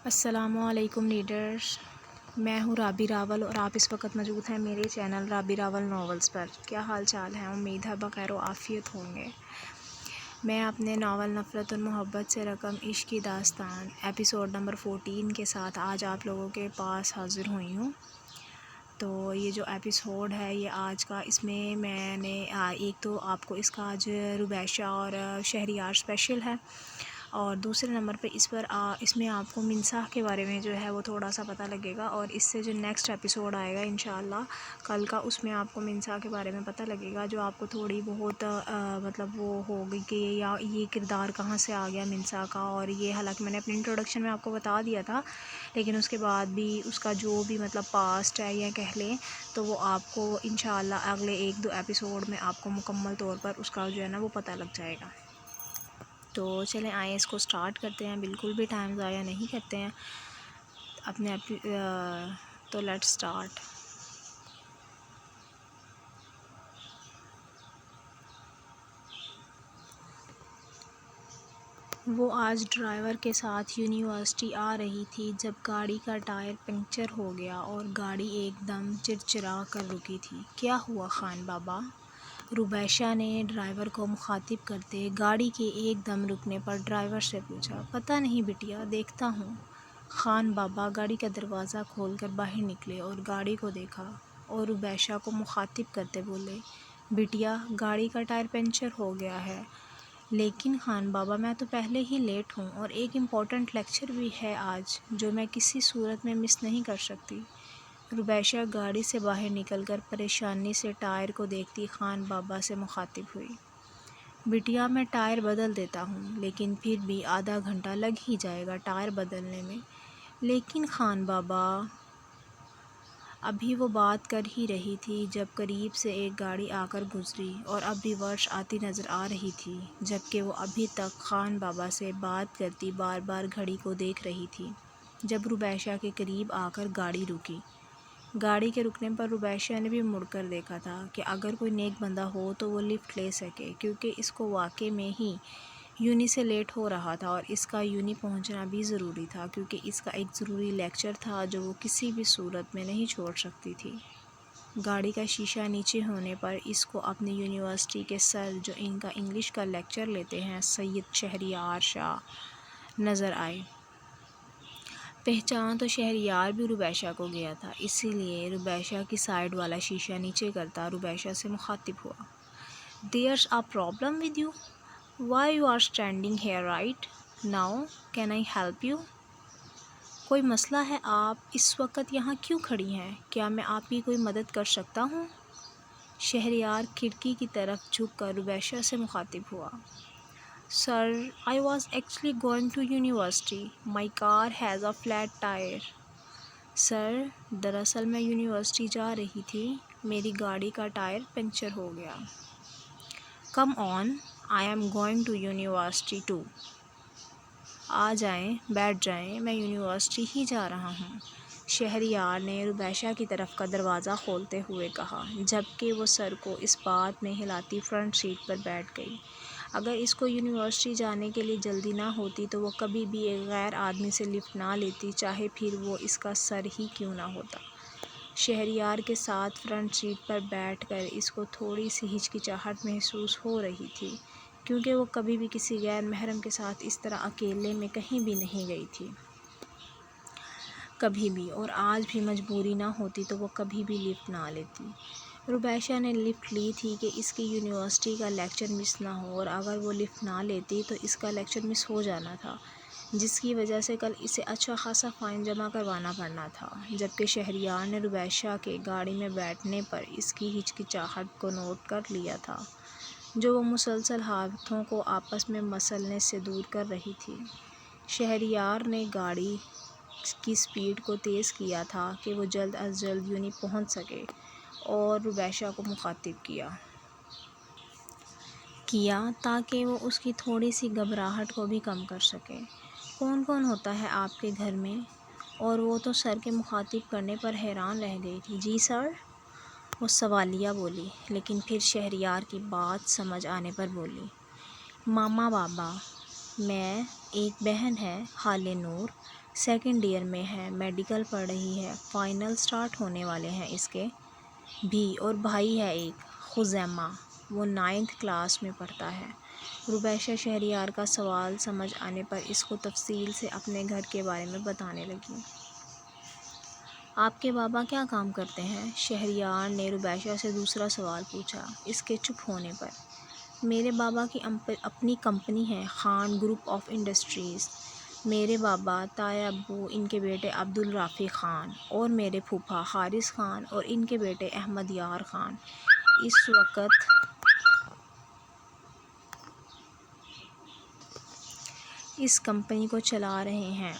السلام علیکم لیڈرز، میں ہوں رابی راول اور آپ اس وقت موجود ہیں میرے چینل رابی راول ناولز پر۔ کیا حال چال ہے؟ امید ہے بخیر و عافیت ہوں گے۔ میں اپنے ناول نفرت اور محبت سے رقم عشق کی داستان ایپیسوڈ نمبر 14 کے ساتھ آج آپ لوگوں کے پاس حاضر ہوئی ہوں۔ تو یہ جو ایپیسوڈ ہے یہ آج کا، اس میں میں نے ایک تو آپ کو اس کا آج ربیشہ اور شہریار اسپیشل ہے، اور دوسرے نمبر پہ اس میں آپ کو منصاح کے بارے میں جو ہے وہ تھوڑا سا پتہ لگے گا، اور اس سے جو نیکسٹ ایپیسوڈ آئے گا انشاءاللہ کل کا، اس میں آپ کو منصاح کے بارے میں پتہ لگے گا، جو آپ کو تھوڑی بہت مطلب وہ ہوگی کہ یا یہ کردار کہاں سے آ گیا منصاح کا۔ اور یہ حالانکہ میں نے اپنی انٹروڈکشن میں آپ کو بتا دیا تھا، لیکن اس کے بعد بھی اس کا جو بھی مطلب پاسٹ ہے یا کہہ لیں تو وہ آپ کو انشاءاللہ اگلے 1-2 ایپیسوڈ میں آپ کو مکمل طور پر اس کا جو ہے نا وہ پتہ لگ جائے گا۔ تو چلیں آئیں اس کو سٹارٹ کرتے ہیں، بالکل بھی ٹائم ضائع نہیں کرتے ہیں اپنے تو لیٹ سٹارٹ۔ وہ آج ڈرائیور کے ساتھ یونیورسٹی آ رہی تھی جب گاڑی کا ٹائر پنکچر ہو گیا اور گاڑی ایک دم چرچرا کر رکی تھی۔ کیا ہوا خان بابا؟ ربیشہ نے ڈرائیور کو مخاطب کرتے گاڑی کے ایک دم رکنے پر ڈرائیور سے پوچھا۔ پتہ نہیں بٹیا، دیکھتا ہوں۔ خان بابا گاڑی کا دروازہ کھول کر باہر نکلے اور گاڑی کو دیکھا اور ربیشہ کو مخاطب کرتے بولے، بٹیا گاڑی کا ٹائر پنکچر ہو گیا ہے، لیکن خان بابا میں تو پہلے ہی لیٹ ہوں اور ایک امپورٹنٹ لیکچر بھی ہے آج جو میں کسی صورت میں مس نہیں کر سکتی۔ ربیشہ گاڑی سے باہر نکل کر پریشانی سے ٹائر کو دیکھتی خان بابا سے مخاطب ہوئی، بٹیا میں ٹائر بدل دیتا ہوں، لیکن پھر بھی آدھا گھنٹہ لگ ہی جائے گا ٹائر بدلنے میں۔ لیکن خان بابا، ابھی وہ بات کر ہی رہی تھی جب قریب سے ایک گاڑی آ کر گزری اور اب ریورس آتی نظر آ رہی تھی، جبکہ وہ ابھی تک خان بابا سے بات کرتی بار بار گھڑی کو دیکھ رہی تھی۔ جب ربیشہ کے قریب آ کر گاڑی رکی، گاڑی کے رکنے پر ربیشہ نے بھی مڑ کر دیکھا تھا کہ اگر کوئی نیک بندہ ہو تو وہ لفٹ لے سکے، کیونکہ اس کو واقعے میں ہی یونی سے لیٹ ہو رہا تھا اور اس کا یونی پہنچنا بھی ضروری تھا، کیونکہ اس کا ایک ضروری لیکچر تھا جو وہ کسی بھی صورت میں نہیں چھوڑ سکتی تھی۔ گاڑی کا شیشہ نیچے ہونے پر اس کو اپنی یونیورسٹی کے سر جو ان کا انگلش کا لیکچر لیتے ہیں سید شہریار شاہ نظر آئے۔ پہچان تو شہریار بھی ربیشہ کو گیا تھا، اسی لیے ربیشہ کی سائیڈ والا شیشہ نیچے کرتا ربیشہ سے مخاطب ہوا، There's a problem with you? Why you are standing here right now? Can I help you? کوئی مسئلہ ہے؟ آپ اس وقت یہاں کیوں کھڑی ہیں؟ کیا میں آپ کی کوئی مدد کر سکتا ہوں؟ شہریار کھڑکی کی طرف جھک کر ربیشہ سے مخاطب ہوا، Sir, I was actually going to university. My car has a flat tire. سر، دراصل میں یونیورسٹی جا رہی تھی، میری گاڑی کا ٹائر پنکچر ہو گیا۔ Come on, I am going to university too. آ جائیں، بیٹھ جائیں، میں یونیورسٹی ہی جا رہا ہوں، شہریار نے ربیشہ کی طرف کا دروازہ کھولتے ہوئے کہا، جبکہ وہ سر کو اس بات میں ہلاتی فرنٹ سیٹ پر بیٹھ گئی۔ اگر اس کو یونیورسٹی جانے کے لیے جلدی نہ ہوتی تو وہ کبھی بھی ایک غیر آدمی سے لفٹ نہ لیتی، چاہے پھر وہ اس کا سر ہی کیوں نہ ہوتا۔ شہریار کے ساتھ فرنٹ سیٹ پر بیٹھ کر اس کو تھوڑی سی ہچکچاہٹ محسوس ہو رہی تھی، کیونکہ وہ کبھی بھی کسی غیر محرم کے ساتھ اس طرح اکیلے میں کہیں بھی نہیں گئی تھی، کبھی بھی، اور آج بھی مجبوری نہ ہوتی تو وہ کبھی بھی لفٹ نہ لیتی۔ ربیشہ نے لفٹ لی تھی کہ اس کی یونیورسٹی کا لیکچر مس نہ ہو، اور اگر وہ لفٹ نہ لیتی تو اس کا لیکچر مس ہو جانا تھا، جس کی وجہ سے کل اسے اچھا خاصا فائن جمع کروانا پڑنا تھا۔ جبکہ شہریار نے ربیشہ کے گاڑی میں بیٹھنے پر اس کی ہچکچاہٹ کو نوٹ کر لیا تھا، جو وہ مسلسل ہاتھوں کو آپس میں مسلنے سے دور کر رہی تھی۔ شہریار نے گاڑی کی سپیڈ کو تیز کیا تھا کہ وہ جلد از جلد یونی پہنچ سکے، اور ربیشہ کو مخاطب کیا تاکہ وہ اس کی تھوڑی سی گھبراہٹ کو بھی کم کر سکے۔ کون کون ہوتا ہے آپ کے گھر میں؟ اور وہ تو سر کے مخاطب کرنے پر حیران رہ گئی تھی۔ جی سر، وہ سوالیہ بولی، لیکن پھر شہریار کی بات سمجھ آنے پر بولی، ماما بابا، میں ایک بہن ہے خالِ نور، سیکنڈ ایئر میں ہے، میڈیکل پڑھ رہی ہے، فائنل سٹارٹ ہونے والے ہیں اس کے بھی، اور بھائی ہے ایک خزیمہ، وہ 9th کلاس میں پڑھتا ہے۔ ربیشہ شہریار کا سوال سمجھ آنے پر اس کو تفصیل سے اپنے گھر کے بارے میں بتانے لگی۔ آپ کے بابا کیا کام کرتے ہیں؟ شہریار نے ربیشہ سے دوسرا سوال پوچھا۔ اس کے چپ ہونے پر، میرے بابا کی اپنی کمپنی ہے، خان گروپ آف انڈسٹریز۔ میرے بابا، تائے ابو، ان کے بیٹے عبدالرافع خان اور میرے پھوپھا حارث خان اور ان کے بیٹے احمد یار خان اس وقت اس کمپنی کو چلا رہے ہیں۔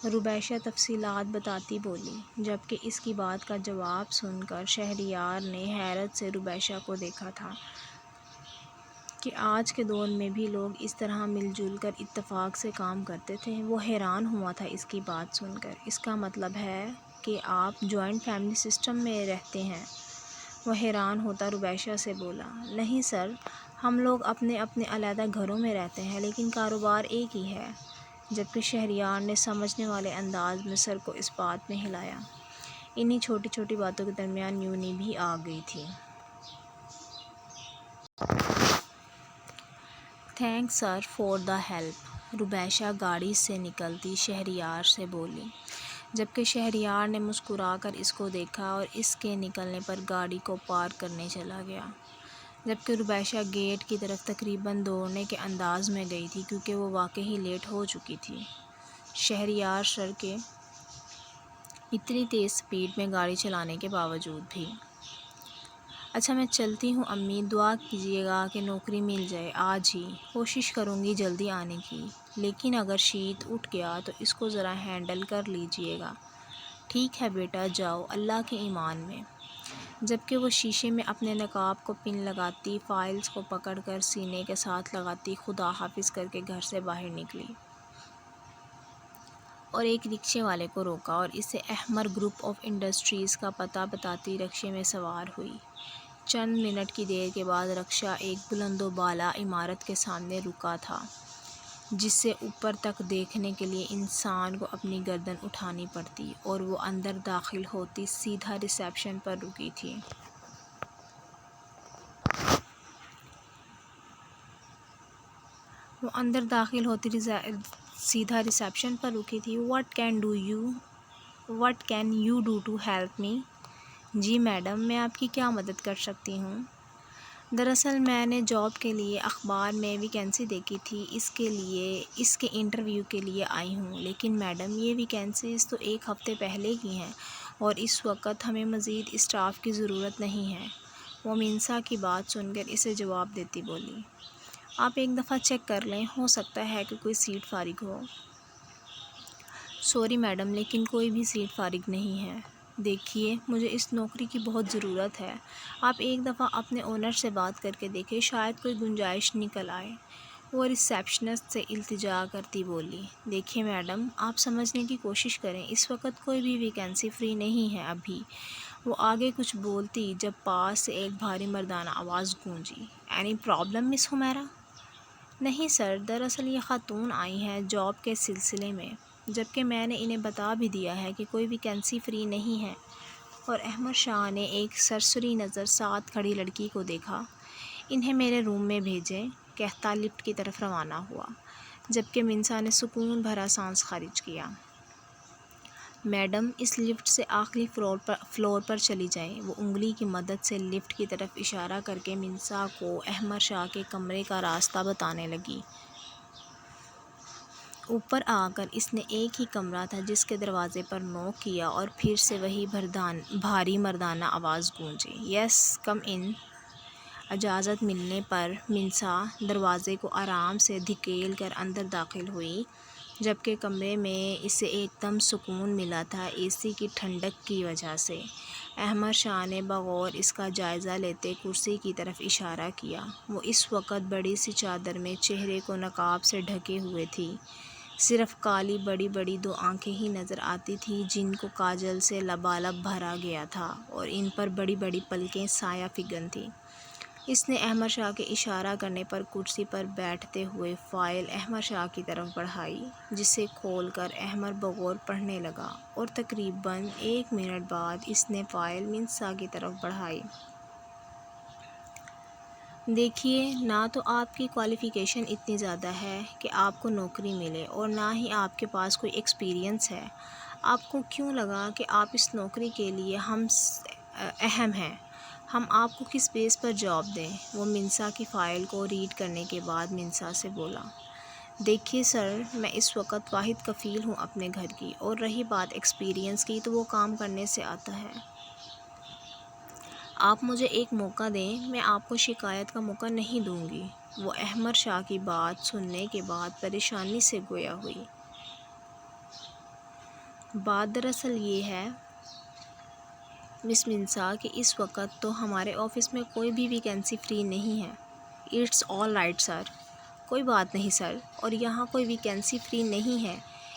ربیشہ تفصیلات بتاتی بولی، جبکہ اس کی بات کا جواب سن کر شہریار نے حیرت سے ربیشہ کو دیکھا تھا کہ آج کے دور میں بھی لوگ اس طرح مل جل کر اتفاق سے کام کرتے تھے۔ وہ حیران ہوا تھا اس کی بات سن کر۔ اس کا مطلب ہے کہ آپ جوائنٹ فیملی سسٹم میں رہتے ہیں؟ وہ حیران ہوتا ربیشہ سے بولا، نہیں سر، ہم لوگ اپنے اپنے علیحدہ گھروں میں رہتے ہیں، لیکن کاروبار ایک ہی ہے۔ جبکہ شہریار نے سمجھنے والے انداز میں سر کو اس بات میں ہلایا۔ انہی چھوٹی چھوٹی باتوں کے درمیان یونی بھی آ گئی تھی۔ Thanks sir for the help, ربیشہ گاڑی سے نکلتی شہریار سے بولی، جبکہ شہریار نے مسکرا کر اس کو دیکھا اور اس کے نکلنے پر گاڑی کو پارک کرنے چلا گیا۔ جبکہ ربیشہ گیٹ کی طرف تقریباً دوڑنے کے انداز میں گئی تھی، کیونکہ وہ واقعی لیٹ ہو چکی تھی۔ شہریار سر کے اتنی تیز سپیڈ میں گاڑی چلانے کے باوجود بھی۔ اچھا میں چلتی ہوں امی، دعا کیجیے گا کہ نوکری مل جائے آج ہی، کوشش کروں گی جلدی آنے کی، لیکن اگر شیت اٹھ گیا تو اس کو ذرا ہینڈل کر لیجیے گا۔ ٹھیک ہے بیٹا، جاؤ اللہ کے ایمان میں۔ جبکہ وہ شیشے میں اپنے نقاب کو پن لگاتی، فائلز کو پکڑ کر سینے کے ساتھ لگاتی خدا حافظ کر کے گھر سے باہر نکلی اور ایک رکشے والے کو روکا اور اسے احمر گروپ آف انڈسٹریز کا پتہ بتاتی رکشے میں سوار ہوئی۔ چند منٹ کی دیر کے بعد رکشہ ایک بلند و بالا عمارت کے سامنے رکا تھا، جس سے اوپر تک دیکھنے کے لیے انسان کو اپنی گردن اٹھانی پڑتی، اور وہ اندر داخل ہوتی سیدھا ریسیپشن پر رکی تھی۔ What can you do to help me? جی میڈم، میں آپ کی کیا مدد کر سکتی ہوں؟ دراصل میں نے جاب کے لیے اخبار میں ویکینسی دیکھی تھی، اس کے انٹرویو کے لیے آئی ہوں، لیکن میڈم یہ ویکینسیز تو 1 ہفتے پہلے کی ہیں اور اس وقت ہمیں مزید اسٹاف کی ضرورت نہیں ہے۔ وہ منسا کی بات سن کر اسے جواب دیتی بولی، آپ ایک دفعہ چیک کر لیں، ہو سکتا ہے کہ کوئی سیٹ فارغ ہو۔ سوری میڈم، لیکن کوئی بھی سیٹ فارغ نہیں ہے۔ دیکھیے، مجھے اس نوکری کی بہت ضرورت ہے، آپ ایک دفعہ اپنے اونر سے بات کر کے دیکھیں، شاید کوئی گنجائش نکل آئے۔ وہ ریسیپشنسٹ سے التجا کرتی بولی، دیکھیے میڈم، آپ سمجھنے کی کوشش کریں، اس وقت کوئی بھی ویکینسی فری نہیں ہے ابھی۔ وہ آگے کچھ بولتی جب پاس سے ایک بھاری مردانہ آواز گونجی، اینی پرابلم مس حمیرہ؟ نہیں سر، دراصل یہ خاتون آئی ہیں جاب کے سلسلے میں، جبکہ میں نے انہیں بتا بھی دیا ہے کہ کوئی ویکینسی فری نہیں ہے۔ اور احمد شاہ نے ایک سرسری نظر ساتھ کھڑی لڑکی کو دیکھا، انہیں میرے روم میں بھیجیں، کہتا لفٹ کی طرف روانہ ہوا، جبکہ منسا نے سکون بھرا سانس خارج کیا۔ میڈم، اس لفٹ سے آخری فلور پر چلی جائیں۔ وہ انگلی کی مدد سے لفٹ کی طرف اشارہ کر کے منسا کو احمد شاہ کے کمرے کا راستہ بتانے لگی۔ اوپر آ کر اس نے ایک ہی کمرہ تھا جس کے دروازے پر نوک کیا اور پھر سے وہی بھاری مردانہ آواز گونجی، یس کم ان۔ اجازت ملنے پر منسا دروازے کو آرام سے دھکیل کر اندر داخل ہوئی، جبکہ کمرے میں اسے ایک دم سکون ملا تھا اے سی کی ٹھنڈک کی وجہ سے۔ احمد شاہ نے بغور اس کا جائزہ لیتے کرسی کی طرف اشارہ کیا۔ وہ اس وقت بڑی سی چادر میں چہرے کو نقاب سے ڈھکے ہوئے تھی، صرف کالی بڑی بڑی 2 آنکھیں ہی نظر آتی تھیں جن کو کاجل سے لبالب بھرا گیا تھا اور ان پر بڑی بڑی پلکیں سایہ فگن تھیں۔ اس نے احمد شاہ کے اشارہ کرنے پر کرسی پر بیٹھتے ہوئے فائل احمد شاہ کی طرف بڑھائی، جسے کھول کر احمد بغور پڑھنے لگا، اور تقریباً 1 منٹ بعد اس نے فائل منصا کی طرف بڑھائی۔ دیکھیے، نہ تو آپ کی کوالیفیکیشن اتنی زیادہ ہے کہ آپ کو نوکری ملے، اور نہ ہی آپ کے پاس کوئی ایکسپیرینس ہے۔ آپ کو کیوں لگا کہ آپ اس نوکری کے لیے ہم اہم ہیں؟ ہم آپ کو کس بیس پر جاب دیں؟ وہ منصا کی فائل کو ریڈ کرنے کے بعد منصا سے بولا، دیکھیے سر، میں اس وقت واحد کفیل ہوں اپنے گھر کی، اور رہی بات ایکسپیرینس کی تو وہ کام کرنے سے آتا ہے۔ آپ مجھے ایک موقع دیں، میں آپ کو شکایت کا موقع نہیں دوں گی۔ وہ احمد شاہ کی بات سننے کے بعد پریشانی سے گویا ہوئی۔ بات دراصل یہ ہے مس منصا کہ اس وقت تو ہمارے آفس میں کوئی بھی ویکینسی فری نہیں ہے۔ It's all right sir. کوئی بات نہیں سر، اور یہاں کوئی ویکینسی فری نہیں ہے،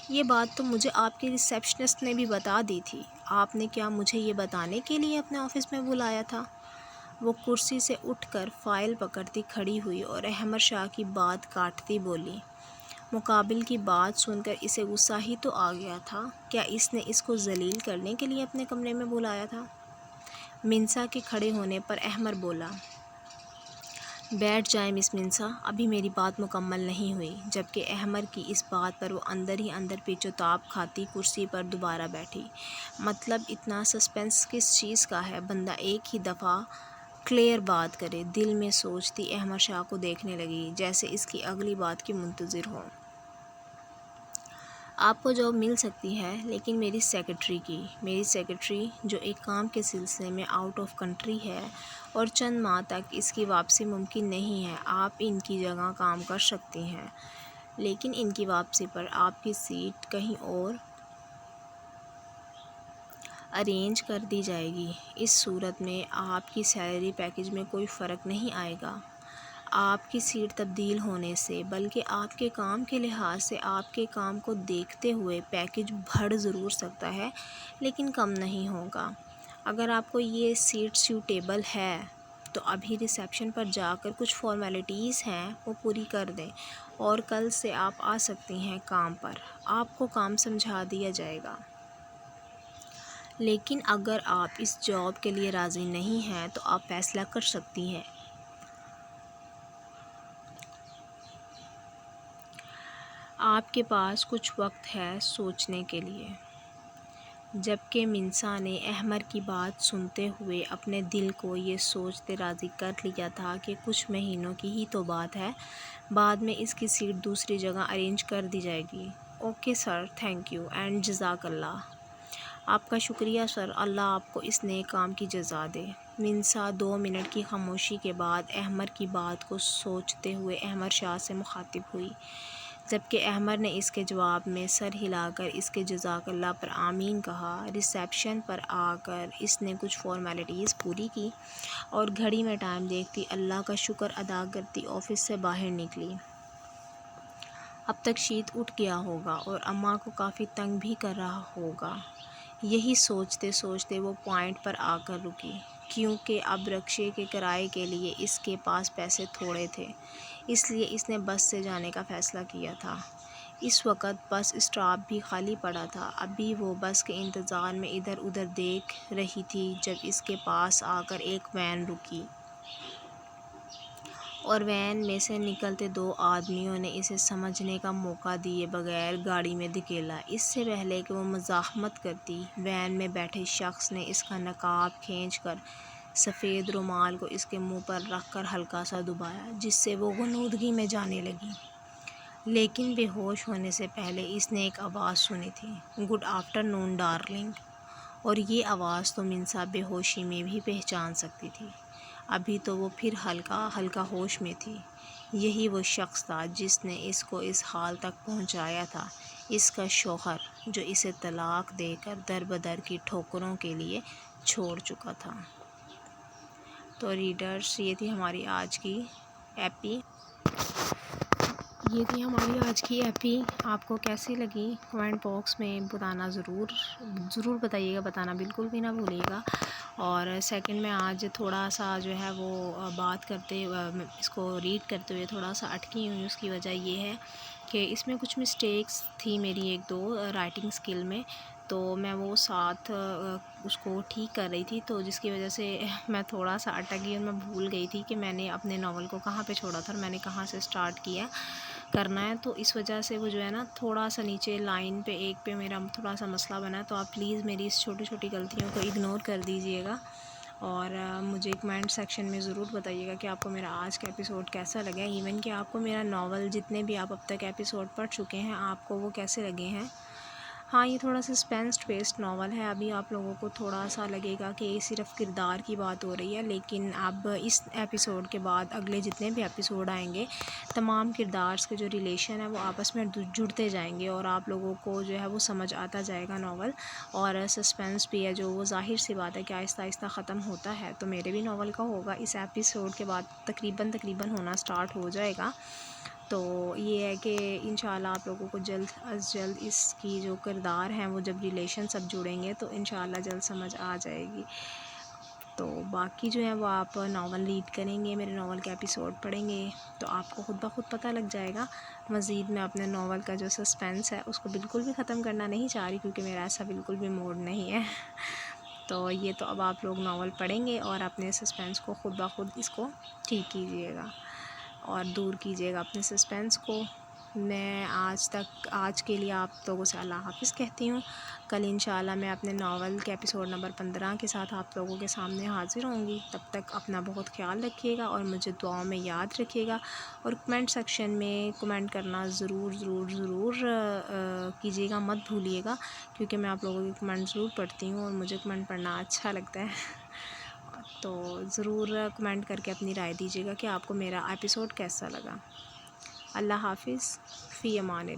یہ بات تو مجھے آپ کی ریسیپشنسٹ نے بھی بتا دی تھی۔ آپ نے کیا مجھے یہ بتانے کے لیے اپنے آفس میں بلایا تھا؟ وہ کرسی سے اٹھ کر فائل پکڑتی کھڑی ہوئی اور احمد شاہ کی بات کاٹتی بولی، مقابل کی بات سن کر اسے غصہ ہی تو آ گیا تھا، کیا اس نے اس کو ذلیل کرنے کے لیے اپنے کمرے میں بلایا تھا؟ منصا کے کھڑے ہونے پر احمد بولا، بیٹھ جائیں مس منصا، ابھی میری بات مکمل نہیں ہوئی۔ جبکہ احمد کی اس بات پر وہ اندر ہی اندر پیچ و تاب کھاتی کرسی پر دوبارہ بیٹھی۔ مطلب اتنا سسپینس کس چیز کا ہے؟ بندہ ایک ہی دفعہ کلیئر بات کرے۔ دل میں سوچتی احمد شاہ کو دیکھنے لگی، جیسے اس کی اگلی بات کی منتظر ہو۔ آپ کو جاب مل سکتی ہے، لیکن میری سیکرٹری جو ایک کام کے سلسلے میں آؤٹ آف کنٹری ہے، اور چند ماہ تک اس کی واپسی ممکن نہیں ہے۔ آپ ان کی جگہ کام کر سکتی ہیں، لیکن ان کی واپسی پر آپ کی سیٹ کہیں اور ارینج کر دی جائے گی۔ اس صورت میں آپ کی سیلری پیکیج میں کوئی فرق نہیں آئے گا آپ کی سیٹ تبدیل ہونے سے، بلکہ آپ کے کام کے لحاظ سے آپ کے کام کو دیکھتے ہوئے پیکیج بڑھ ضرور سکتا ہے، لیکن کم نہیں ہوگا۔ اگر آپ کو یہ سیٹ سیوٹیبل ہے تو ابھی ریسیپشن پر جا کر کچھ فارمیلٹیز ہیں وہ پوری کر دیں، اور کل سے آپ آ سکتی ہیں کام پر۔ آپ کو کام سمجھا دیا جائے گا۔ لیکن اگر آپ اس جاب کے لیے راضی نہیں ہیں تو آپ فیصلہ کر سکتی ہیں۔ آپ کے پاس کچھ وقت ہے سوچنے کے لیے۔ جبکہ منصا نے احمد کی بات سنتے ہوئے اپنے دل کو یہ سوچتے راضی کر لیا تھا کہ کچھ مہینوں کی ہی تو بات ہے، بعد میں اس کی سیٹ دوسری جگہ ارینج کر دی جائے گی۔ Okay sir, thank you and جزاک اللہ۔ آپ کا شکریہ سر، اللہ آپ کو اس نیک کام کی جزا دے۔ منصا 2 منٹ کی خاموشی کے بعد احمد کی بات کو سوچتے ہوئے احمد شاہ سے مخاطب ہوئی، جبکہ احمد نے اس کے جواب میں سر ہلا کر اس کے جزاک اللہ پر آمین کہا۔ ریسیپشن پر آ کر اس نے کچھ فارمیلٹیز پوری کی اور گھڑی میں ٹائم دیکھتی اللہ کا شکر ادا کرتی آفس سے باہر نکلی۔ اب تک شیت اٹھ گیا ہوگا اور اماں کو کافی تنگ بھی کر رہا ہوگا، یہی سوچتے سوچتے وہ پوائنٹ پر آ کر رکی، کیونکہ اب رکشے کے کرائے کے لیے اس کے پاس پیسے تھوڑے تھے، اس لیے اس نے بس سے جانے کا فیصلہ کیا تھا۔ اس وقت بس اسٹاپ بھی خالی پڑا تھا۔ ابھی وہ بس کے انتظار میں ادھر ادھر دیکھ رہی تھی جب اس کے پاس آ کر ایک وین رکی، اور وین میں سے نکلتے 2 آدمیوں نے اسے سمجھنے کا موقع دیے بغیر گاڑی میں دھکیلا۔ اس سے پہلے کہ وہ مزاحمت کرتی، وین میں بیٹھے شخص نے اس کا نقاب کھینچ کر سفید رومال کو اس کے منہ پر رکھ کر ہلکا سا دبایا، جس سے وہ غنودگی میں جانے لگی۔ لیکن بے ہوش ہونے سے پہلے اس نے ایک آواز سنی تھی، گڈ آفٹر نون ڈارلنگ، اور یہ آواز تو منصا بے ہوشی میں بھی پہچان سکتی تھی۔ ابھی تو وہ پھر ہلکا ہوش میں تھی۔ یہی وہ شخص تھا جس نے اس کو اس حال تک پہنچایا تھا، اس کا شوہر جو اسے طلاق دے کر در بدر کی ٹھوکروں کے لیے چھوڑ چکا تھا۔ تو ریڈرز، یہ تھی ہماری آج کی ایپی۔ آپ کو کیسی لگی کمنٹ باکس میں بتانا ضرور بتائیے گا، بتانا بالکل بھی نہ بھولیے گا، اور سیکنڈ میں آج تھوڑا سا جو ہے وہ بات کرتے اس کو ریڈ کرتے ہوئے تھوڑا سا اٹکی ہوئی. اس کی وجہ یہ ہے کہ اس میں کچھ مسٹیکس تھی میری 1-2 رائٹنگ اسکل میں، تو میں وہ ساتھ اس کو ٹھیک کر رہی تھی، تو جس کی وجہ سے میں تھوڑا سا اٹک گئی اور میں بھول گئی تھی کہ میں نے اپنے ناول کو کہاں پہ چھوڑا تھا اور میں نے کہاں سے سٹارٹ کیا کرنا ہے. تو اس وجہ سے وہ جو ہے نا تھوڑا سا نیچے لائن پہ 1 پہ میرا تھوڑا سا مسئلہ بنا ہے. تو آپ پلیز میری اس چھوٹی چھوٹی غلطیوں کو اگنور کر دیجئے گا، اور مجھے کمنٹ سیکشن میں ضرور بتائیے گا کہ آپ کو میرا آج کا ایپیسوڈ کیسا لگا ہے، ایون کہ آپ کو میرا ناول جتنے بھی آپ اب تک ایپیسوڈ پڑھ چکے ہیں آپ کو وہ کیسے لگے ہیں. ہاں، یہ تھوڑا سا سسپینس بیسڈ ناول ہے. ابھی آپ لوگوں کو تھوڑا سا لگے گا کہ صرف کردار کی بات ہو رہی ہے، لیکن اب اس ایپیسوڈ کے بعد اگلے جتنے بھی ایپیسوڈ آئیں گے تمام کردارز کے جو ریلیشن ہے وہ آپس میں جڑتے جائیں گے، اور آپ لوگوں کو جو ہے وہ سمجھ آتا جائے گا ناول. اور سسپینس بھی ہے جو وہ ظاہر سی بات ہے کہ آہستہ آہستہ ختم ہوتا ہے، تو میرے بھی ناول کا ہوگا اس ایپیسوڈ کے بعد تقریباً ہونا سٹارٹ ہو جائے گا. تو یہ ہے کہ انشاءاللہ آپ لوگوں کو جلد از جلد اس کی جو کردار ہیں وہ جب ریلیشن سب جڑیں گے تو انشاءاللہ جلد سمجھ آ جائے گی. تو باقی جو ہے وہ آپ ناول ریڈ کریں گے، میرے ناول کے ایپیسوڈ پڑھیں گے تو آپ کو خود بخود پتہ لگ جائے گا. مزید میں اپنے ناول کا جو سسپینس ہے اس کو بالکل بھی ختم کرنا نہیں چاہ رہی، کیونکہ میرا ایسا بالکل بھی موڈ نہیں ہے. تو یہ تو اب آپ لوگ ناول پڑھیں گے اور اپنے سسپینس کو خود بخود اس کو ٹھیک کیجئے گا اور دور کیجئے گا اپنے سسپینس کو. میں آج کے لیے آپ لوگوں سے اللہ حافظ کہتی ہوں. کل انشاءاللہ میں اپنے ناول کے ایپیسوڈ نمبر 15 کے ساتھ آپ لوگوں کے سامنے حاضر ہوں گی. تب تک اپنا بہت خیال رکھیے گا اور مجھے دعاؤں میں یاد رکھیے گا، اور کمنٹ سیکشن میں کمنٹ کرنا ضرور کیجیے گا، مت بھولیے گا، کیونکہ میں آپ لوگوں کی کمنٹ ضرور پڑھتی ہوں اور مجھے کمنٹ پڑھنا اچھا لگتا ہے. تو ضرور کمنٹ کر کے اپنی رائے دیجیے گا کہ آپ کو میرا ایپیسوڈ کیسا لگا. اللہ حافظ، فی امان اللہ.